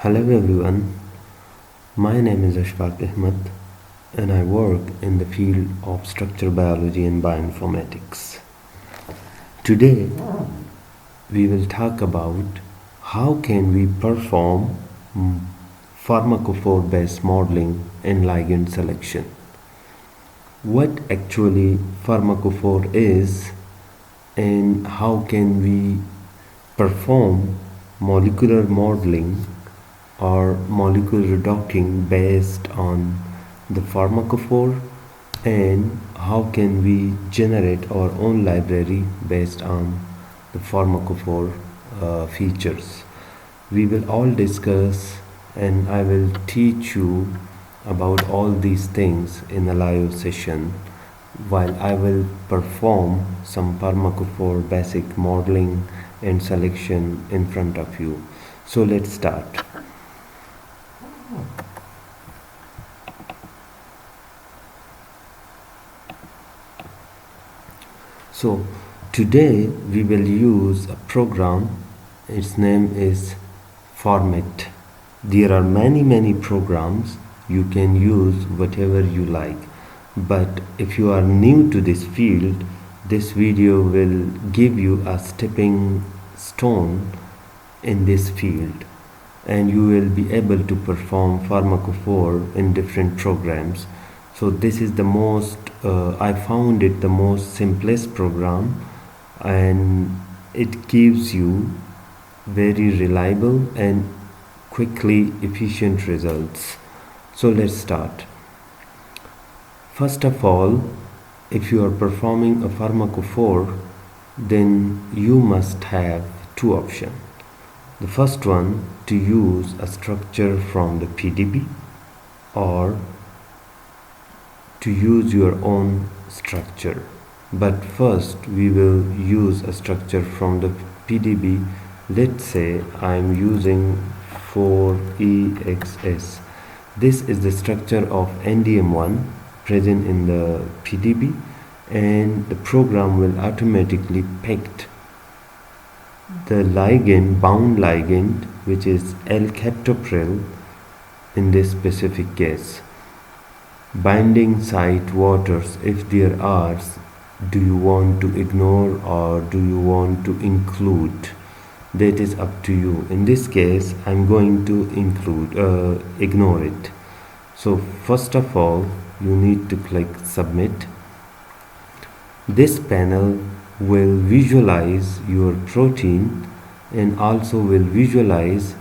Hello everyone, my name is Ashfaq Ahmed and I work in the field of structural biology and bioinformatics. Today we will talk about how can we perform pharmacophore based modeling and ligand selection. What actually pharmacophore is and how can we perform molecular modeling or molecular docking based on the pharmacophore, and how can we generate our own library based on the pharmacophore features. We will all discuss and I will teach you about all these things in a live session while I will perform some pharmacophore basic modeling and selection in front of you. So let's start. So today we will use a program, its name is Format. There are many programs, you can use whatever you like, but if you are new to this field, this video will give you a stepping stone in this field and you will be able to perform pharmacophore in different programs. So this is the most I found it the most simplest program, and it gives you very reliable and quickly efficient results. So let's start. First of all, if you are performing a pharmacophore, then you must have two options. The first one, to use a structure from the PDB, or to use your own structure. But first we will use a structure from the PDB. Let's say I'm using 4EXS. This is the structure of NDM1 present in the PDB, and the program will automatically pick the ligand, bound ligand, which is L-captopril in this specific case. Binding site waters, if there are, do you want to ignore or do you want to include? That is up to you. In this case I'm going to ignore it. So first of all you need to click submit. This panel will visualize your protein and also will visualize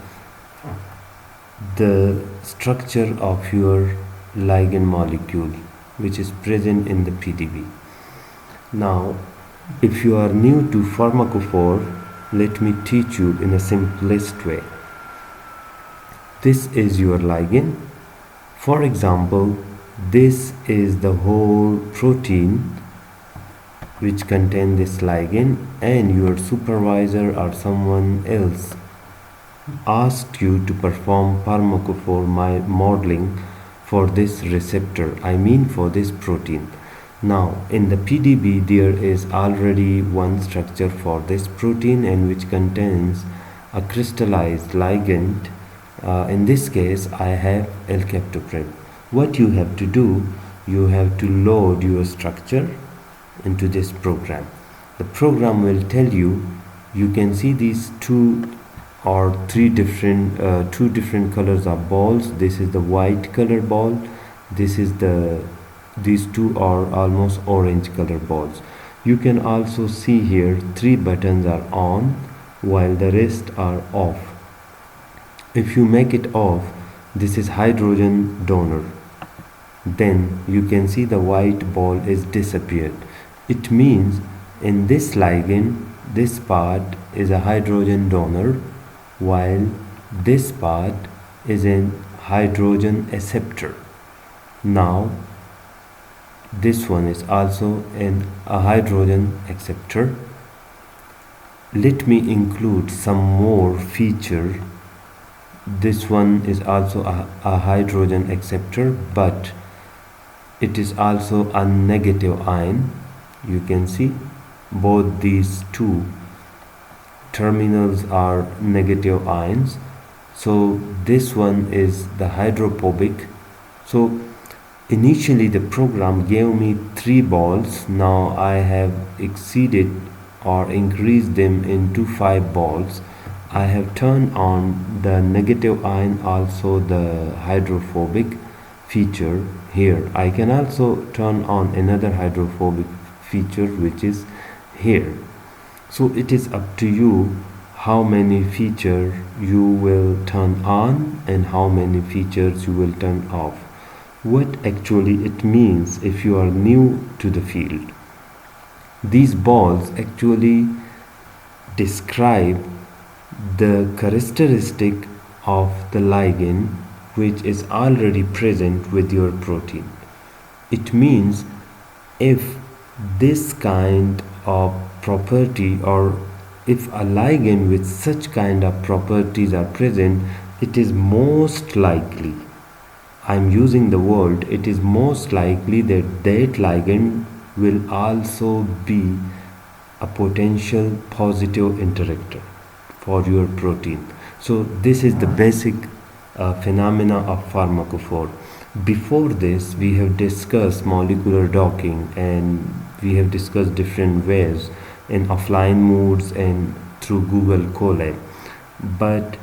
the structure of your ligand molecule which is present in the PDB. Now if you are new to pharmacophore, let me teach you in a simplest way. This is your ligand. For example, this is the whole protein which contain this ligand, and your supervisor or someone else asked you to perform pharmacophore modeling for this receptor, I mean for this protein. Now in the PDB there is already one structure for this protein and which contains a crystallized ligand. In this case I have L-captopril. What you have to do, you have to load your structure into this program. The program will tell you, you can see these two different colors of balls. This is the white color ball, these two are almost orange color balls. You can also see here 3 buttons are on while the rest are off. If you make it off, this is hydrogen donor, then you can see the white ball is disappeared. It means in this ligand this part is a hydrogen donor while this part is a hydrogen acceptor. Now this one is also a hydrogen acceptor. Let me include some more feature. This one is also a hydrogen acceptor, but it is also a negative ion. You can see both these two terminals are negative ions. So this one is the hydrophobic. So initially the program gave me 3 balls. Now I have exceeded or increased them into 5 balls. I have turned on the negative ion, also the hydrophobic feature here. I can also turn on another hydrophobic feature, which is here. So it is up to you how many features you will turn on and how many features you will turn off. What actually it means if you are new to the field. These balls actually describe the characteristic of the ligand which is already present with your protein. It means if this kind of property, or if a ligand with such kind of properties are present, it is most likely, I'm using the word, it is most likely that that ligand will also be a potential positive interactor for your protein. So this is the basic phenomena of pharmacophore. Before this, we have discussed molecular docking, and we have discussed different ways in offline modes and through Google Colab. But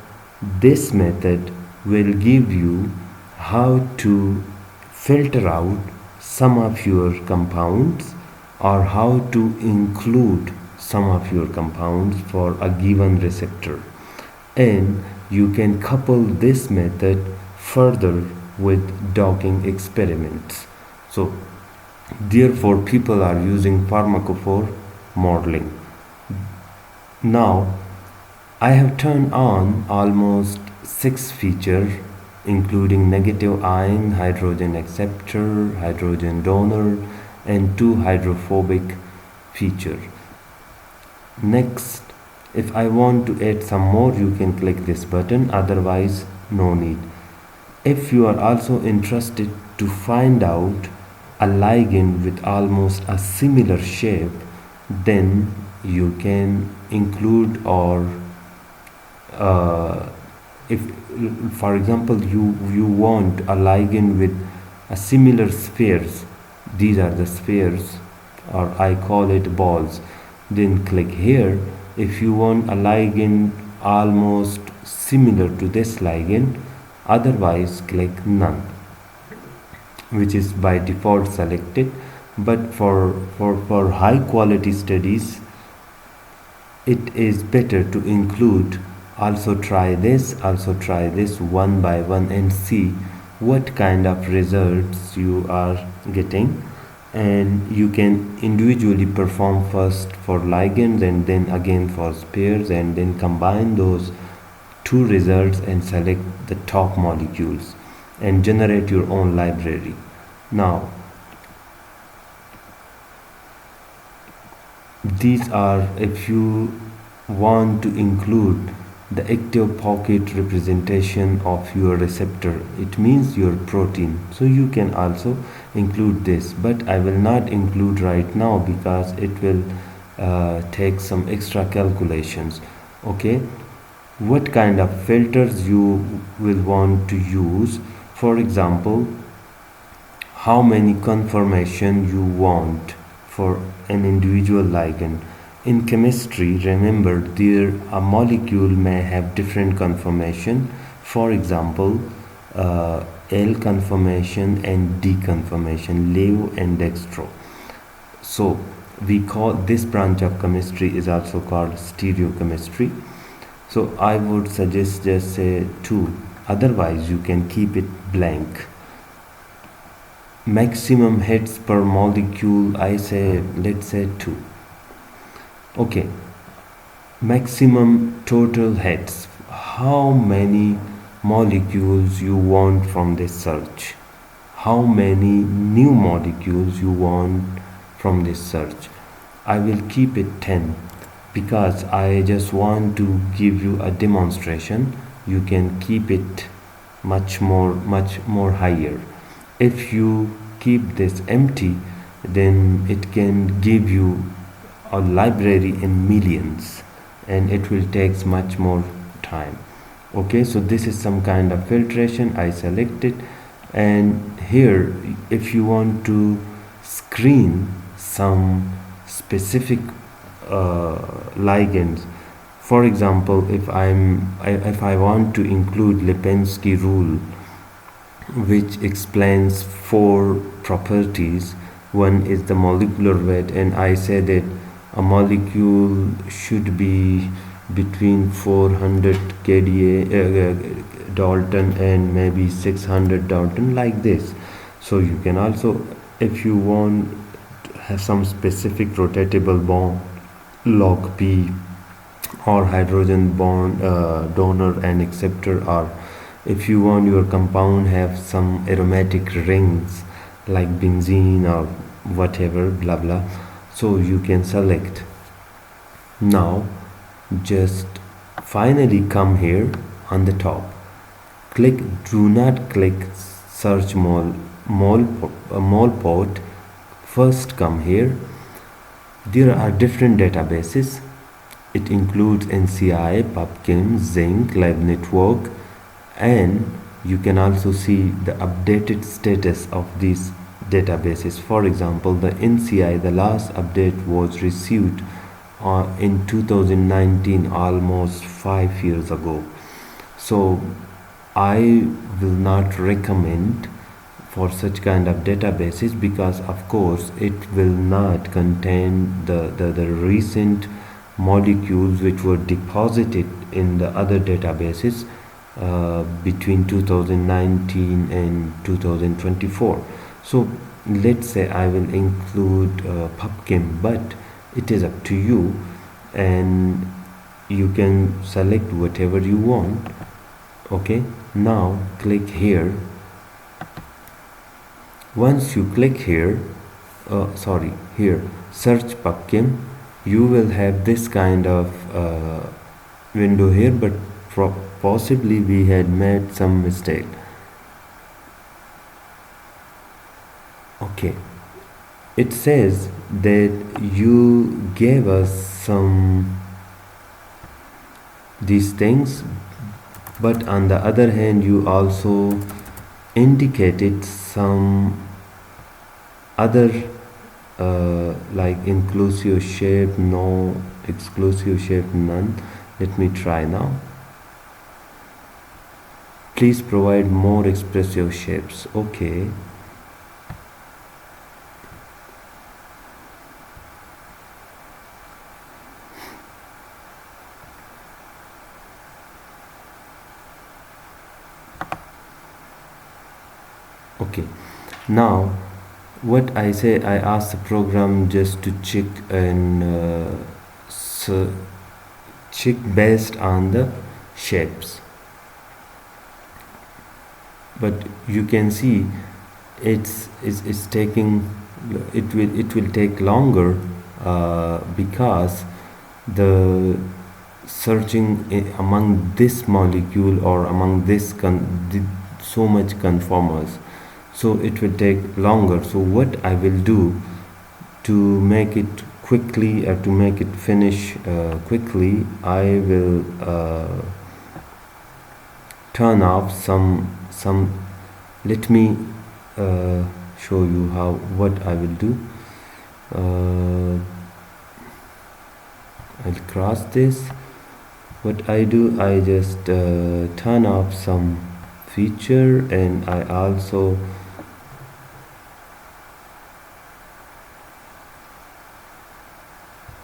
this method will give you how to filter out some of your compounds, or how to include some of your compounds for a given receptor. And you can couple this method further with docking experiments. So therefore people are using pharmacophore modeling. Now I have turned on almost 6 features, including negative ion, hydrogen acceptor, hydrogen donor, and 2 hydrophobic features. Next, if I want to add some more, you can click this button, otherwise no need. If you are also interested to find out a ligand with almost a similar shape, then you can include, or if for example you want a ligand with a similar spheres, these are the spheres, or I call it balls, then click here. If you want a ligand almost similar to this ligand, otherwise click none, which is by default selected. But for high quality studies, it is better to include. Also try this one by one and see what kind of results you are getting. And you can individually perform first for ligands and then again for pairs, and then combine those 2 results and select the top molecules and generate your own library. Now these are, if you want to include the active pocket representation of your receptor, it means your protein, so you can also include this, but I will not include right now because it will take some extra calculations. Okay, what kind of filters you will want to use? For example, how many conformation you want for an individual ligand. In chemistry, remember, a molecule may have different conformation. For example, L conformation and D conformation, levo and dextro. So we call this branch of chemistry is also called stereochemistry. So I would suggest just say 2. Otherwise, you can keep it blank. Maximum hits per molecule, I say, let's say 2. Okay, maximum total hits, how many molecules you want from this search, how many new molecules you want from this search. I will keep it 10 because I just want to give you a demonstration. You can keep it much more higher. If you keep this empty, then it can give you a library in millions, and it will take much more time. Okay, so this is some kind of filtration. I select it, and here if you want to screen some specific ligands, for example, if I want to include Lipinski rule, which explains four properties. One is the molecular weight, and I say that a molecule should be between 400 kDa Dalton and maybe 600 Dalton, like this. So you can also, if you want, have some specific rotatable bond log P, or hydrogen bond donor and acceptor, or if you want your compound have some aromatic rings like benzene or whatever, blah blah, so you can select. Now just finally come here on the top, click, do not click search mole port. First come here. There are different databases. It includes NCI, PubChem, Zinc, Lab Network, and you can also see the updated status of these databases. For example, the NCI, the last update was received in 2019, almost 5 years ago. So I will not recommend for such kind of databases, because of course it will not contain the recent molecules which were deposited in the other databases between 2019 and 2024. So let's say I will include PubChem, but it is up to you, and you can select whatever you want. Okay, now click here. Once you click here, here, search PubChem, you will have this kind of window here, but possibly we had made some mistake. Okay, it says that you gave us some these things, but on the other hand you also indicated some other like inclusive shape, no, exclusive shape, none. Let me try now. Please provide more expressive shapes. Okay, okay, now what I say, I ask the program just to check and check based on the shapes, but you can see it's taking, it will take longer because the searching among this molecule or among this so much conformers, so it will take longer. So what I will do to make it quickly, to make it finish quickly, I will turn off some let me show you how, what I will do. I'll cross this. What I do, I just turn off some feature, and I also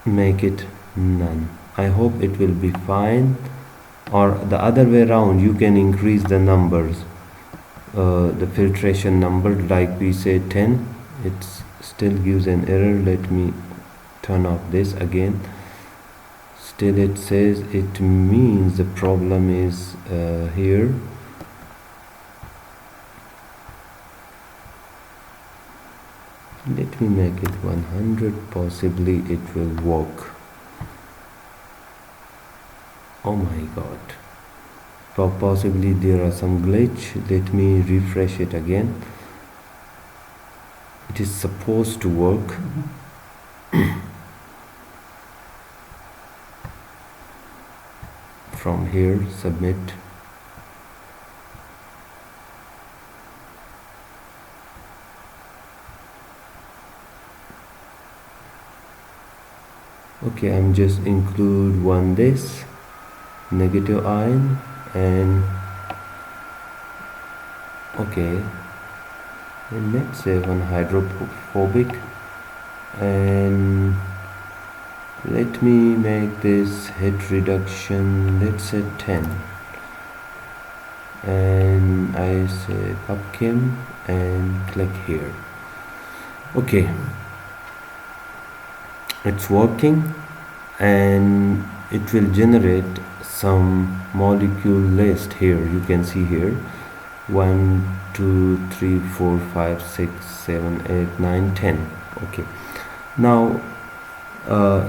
make it none. I hope it will be fine, or the other way around, you can increase the numbers, the filtration number, like we say 10. It still gives an error. Let me turn off this again. Still it says, it means the problem is here. Let me make it 100, possibly it will work. Oh my god, possibly there are some glitch. Let me refresh it again. It is supposed to work. From here, submit. Okay, I'm just include one this negative ion, and okay, and let's say one hydrophobic, and let me make this hit reduction, let's say 10, and I say pubchem and click here. Okay, it's working, and it will generate some molecule list here. You can see here 1 2 3 4 5 6 7 8 9 10. Okay, now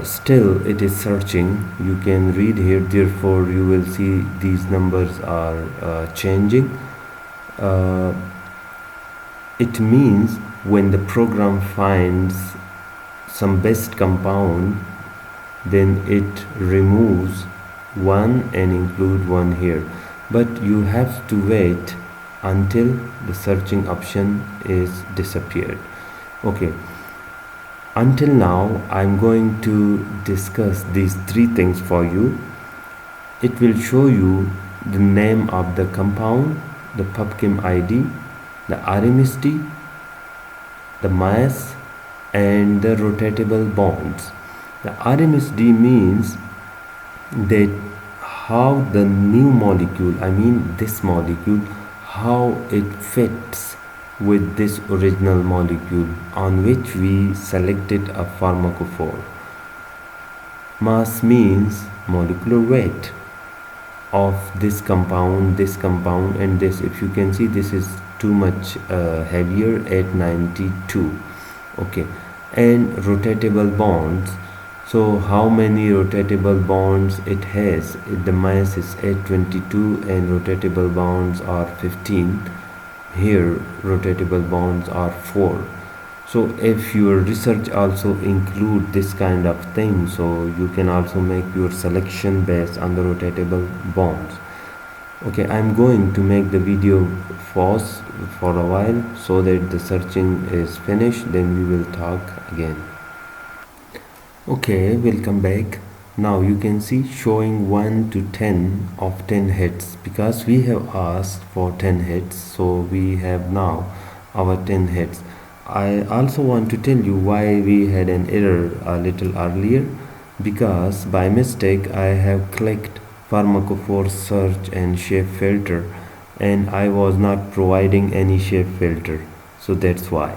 still it is searching. You can read here, therefore you will see these numbers are changing. It means when the program finds some best compound, then it removes one and include one here, but you have to wait until the searching option is disappeared. Okay, until now I'm going to discuss these three things for you. It will show you the name of the compound, the pubchem ID, the RMSD, the mass, and the rotatable bonds. The RMSD means that how the new molecule, I mean this molecule, how it fits with this original molecule on which we selected a pharmacophore. Mass means molecular weight of this compound, and this. If you can see, this is too much heavier at 92. Okay, and rotatable bonds. So how many rotatable bonds it has? The mass is 822 and rotatable bonds are 15. Here rotatable bonds are 4. So if your research also include this kind of thing, so you can also make your selection based on the rotatable bonds. Okay, I'm going to make the video pause for a while so that the searching is finished, then we will talk again. Okay, welcome back. Now you can see showing 1 to 10 of 10 hits, because we have asked for 10 hits, so we have now our 10 hits. I also want to tell you why we had an error a little earlier, because by mistake I have clicked Pharmacophore search and shape filter, and I was not providing any shape filter, so that's why.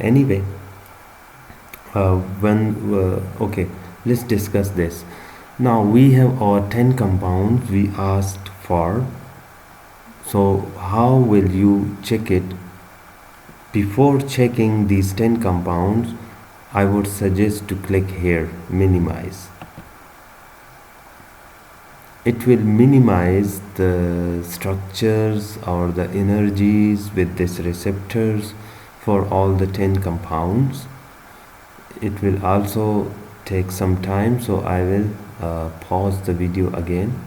Anyway, okay, let's discuss this. Now we have our 10 compounds we asked for. So how will you check it? Before checking these 10 compounds, I would suggest to click here, minimize. It will minimize the structures or the energies with these receptors for all the 10 compounds. It will also take some time, so I will pause the video again.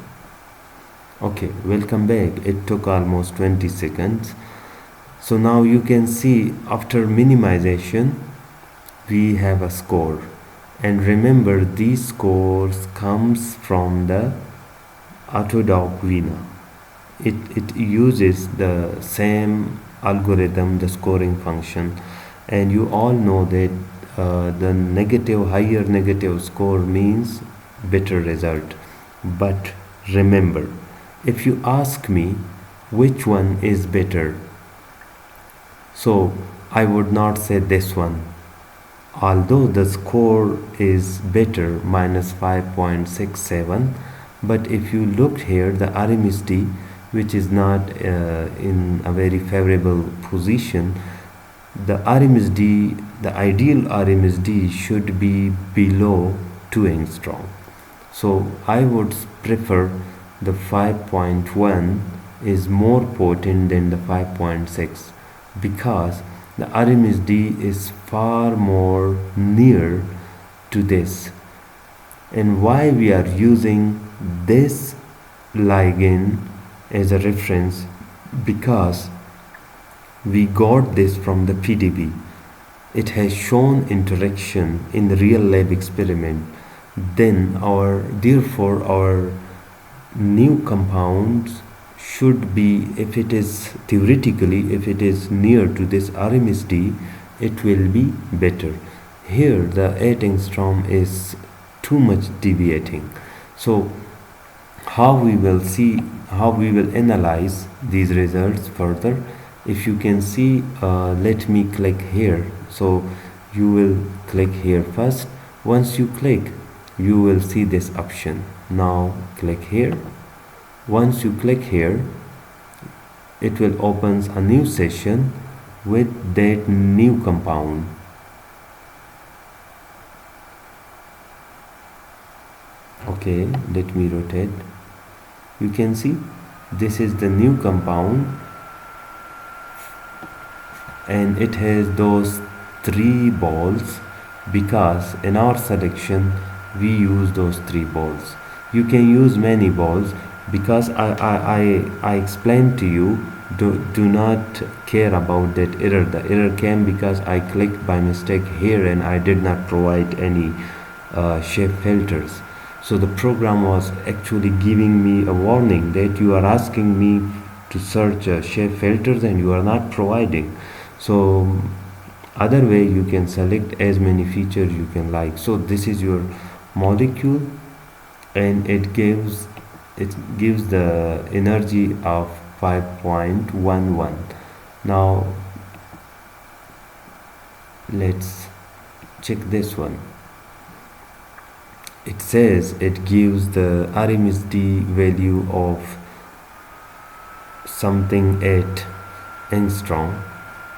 Okay, welcome back. It took almost 20 seconds. So now you can see after minimization we have a score, and remember these scores comes from the Autodoc Vina. It uses the same algorithm, the scoring function, and you all know that the higher negative score means better result. But remember, if you ask me which one is better, so I would not say this one, although the score is better, minus 5.67. But if you look here, the RMSD, which is not in a very favorable position, the ideal RMSD should be below 2 angstrom. So I would prefer the 5.1 is more potent than the 5.6, because the RMSD is far more near to this. And why we are using this ligand as a reference? Because we got this from the PDB. it has shown interaction in the real lab experiment, then therefore our new compounds should be, if it is theoretically, if it is near to this RMSD, it will be better. Here the 8 angstrom is too much deviating. So how we will see, how we will analyze these results further? If you can see, let me click here. So you will click here first. Once you click, you will see this option. Now click here. Once you click here, it will open a new session with that new compound. Okay, let me rotate. You can see this is the new compound, and it has those 3 balls because in our selection we use those 3 balls. You can use many balls because I explained to you, do not care about that error. The error came because I clicked by mistake here and I did not provide any shape filters. So the program was actually giving me a warning that you are asking me to search shape filters and you are not providing. So other way you can select as many features you can like. So this is your molecule, and it gives the energy of 5.11. Now let's check this one. It says it gives the RMSD value of something 8 angstrom.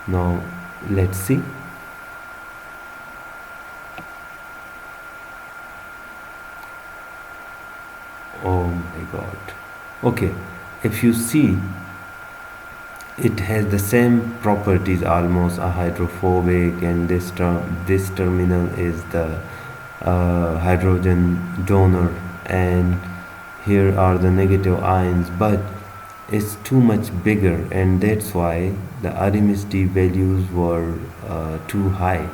Now let's see. Oh my god. Okay, if you see, it has the same properties almost, a hydrophobic, and this terminal is the hydrogen donor, and here are the negative ions, but it's too much bigger, and that's why the RMSD values were too high,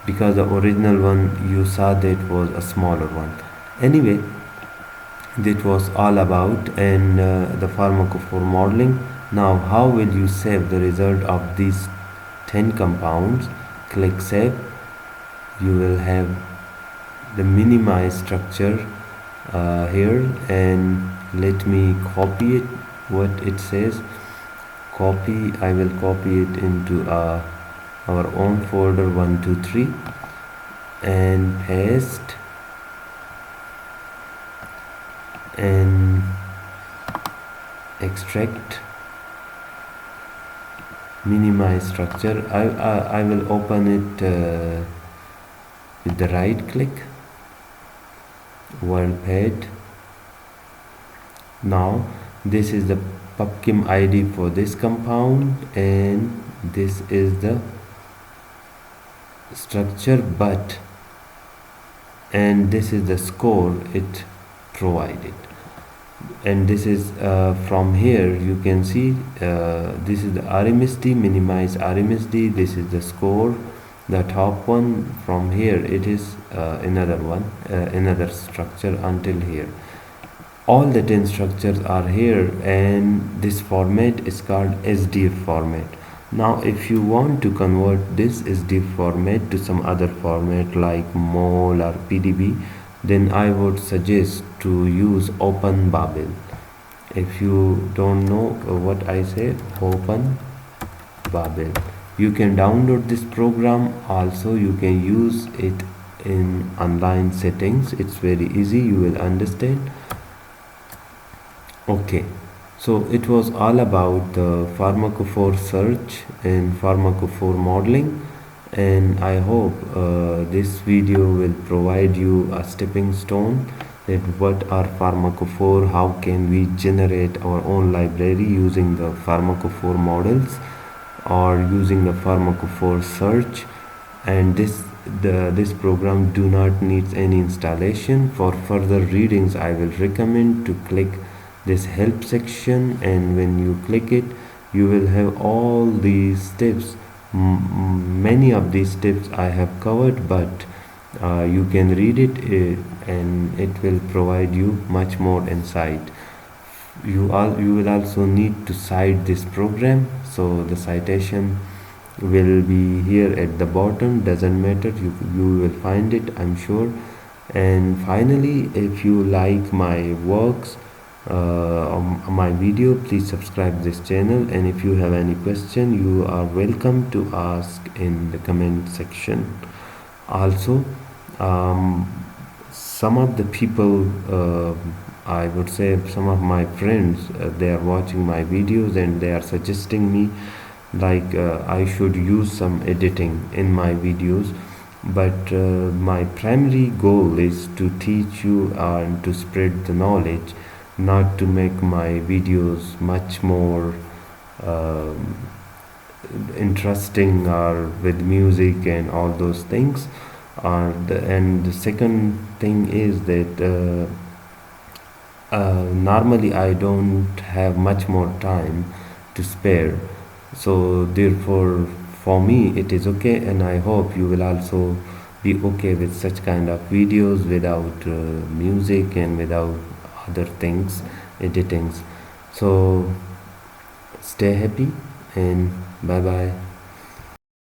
because the original one you saw that was a smaller one. Anyway, that was all about and the pharmacophore modeling. Now how will you save the result of these 10 compounds? Click save. You will have the minimized structure here, and let me copy it, what it says. Copy, I will copy it into our own folder 123 and paste, and extract minimize structure. I will open it with the right click, WorldPad. Now this is the PubChem ID for this compound, and this is the structure, but and this is the score it provided, and this is from here you can see this is the RMSD, minimize RMSD, this is the score, the top one. From here it is another one, another structure until here. All the 10 structures are here, and this format is called SDF format. Now if you want to convert this SDF format to some other format like mol or PDB, then I would suggest to use Open Babel. If you don't know what I say, Open Babel. You can download this program. Also you can use it in online settings. It's very easy, you will understand. Okay, so it was all about the pharmacophore search and pharmacophore modeling, and I hope this video will provide you a stepping stone that what are pharmacophore, how can we generate our own library using the pharmacophore models or using the pharmacophore search. And this program do not need any installation. For further readings I will recommend to click this help section, and when you click it you will have all these steps Many of these tips I have covered, but you can read it and it will provide you much more insight. You will also need to cite this program, so the citation will be here at the bottom. Doesn't matter, you will find it, I'm sure. And finally, if you like my works, my video, please subscribe this channel, and if you have any question, you are welcome to ask in the comment section. Also, um, some of the people, I would say some of my friends, they are watching my videos and they are suggesting me like I should use some editing in my videos, but my primary goal is to teach you and to spread the knowledge, not to make my videos much more um interesting or with music and all those things. And the second thing is that normally I don't have much more time to spare, so therefore for me it is okay, and I hope you will also be okay with such kind of videos without music and without other things, editings. So stay happy and bye bye.